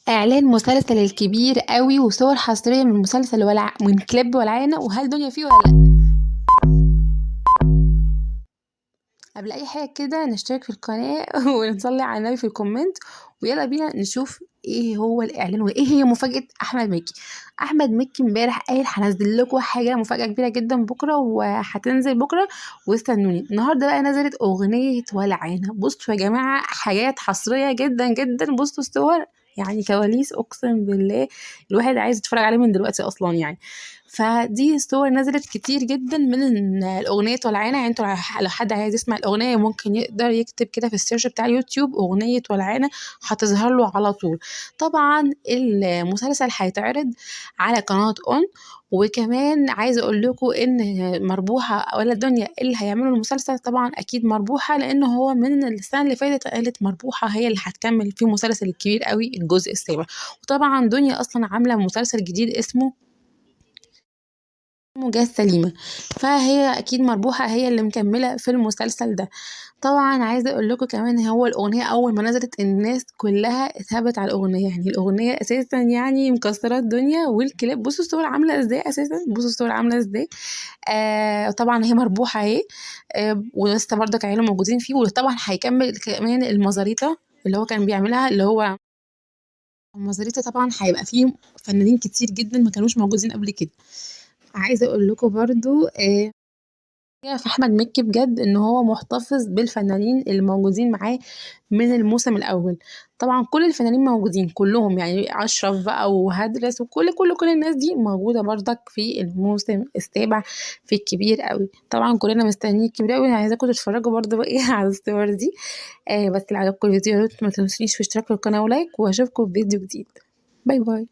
اعلان مسلسل الكبير قوي وصور حصرية من مسلسل من كليب ولعانة، وهل دنيا فيه ولا لا؟ قبل اي حاجة كده نشترك في القناة ونصلي على النبي في الكومنت، ويلا بينا نشوف ايه هو الاعلان وايه هي مفاجأة احمد مكي. احمد مكي امبارح قال هنزل لكم حاجة مفاجأة كبيرة جدا بكرة، وهتنزل بكرة واستنوني. النهارده بقى نزلت اغنية ولعانة. بصوا يا جماعة، حاجات حصرية جدا جدا. بصوا الصور، يعني كواليس اقسم بالله الواحد عايز يتفرج عليه من دلوقتي اصلا يعني. فدي صور نزلت كتير جدا من الاغنيه ولعانه. يعني انتوا لو حد عايز يسمع الاغنيه ممكن يقدر يكتب كده في السيرش بتاع اليوتيوب اغنيه ولعانه، هتظهر له على طول. طبعا المسلسل هيتعرض على قناه اون. وكمان عايزه اقول لكم ان مربوحه ولا الدنيا اللي هيعملوا المسلسل طبعا اكيد مربوحه، لان هو من السنه اللي فاتت قالت مربوحه هي اللي هتكمل في المسلسل الكبير قوي الجزء السابع. وطبعا دنيا اصلا عامله مسلسل جديد اسمه جهة سليمة، فهي اكيد مربوحة هي اللي مكملة في المسلسل ده. طبعا عايزة اقول لكم كمان هو الاغنية اول ما نزلت الناس كلها ثابت على الاغنية، يعني الاغنية اساسا يعني مكسرة الدنيا. والكليب بصوا الصور عاملة ازاي، اساسا بصوا الصور عاملة ازاي. طبعا هي مربوحة اهي. ولسه برضك عياله موجودين فيه. وطبعا هيكمل كمان المزاريطة اللي هو كان بيعملها، اللي هو المزاريطة. طبعا هيبقى فيه فنانين كتير جدا ما كانوش موجودين قبل كده. عايزه اقول لكم برضو في احمد مكي بجد ان هو محتفظ بالفنانين اللي موجودين معاه من الموسم الاول. طبعا كل الفنانين موجودين كلهم، يعني اشرف بقى وهدرس وكل الناس دي موجوده برضك في الموسم السابع في الكبير قوي. طبعا كلنا مستنيين الكبير قوي. عايزاكم تتفرجوا برضو بقى ايه على الصور دي. بس لو عجبكم الفيديو يا ريت ما تنسونيش في اشتراك في القناه ولايك، واشوفكم في فيديو جديد. باي باي.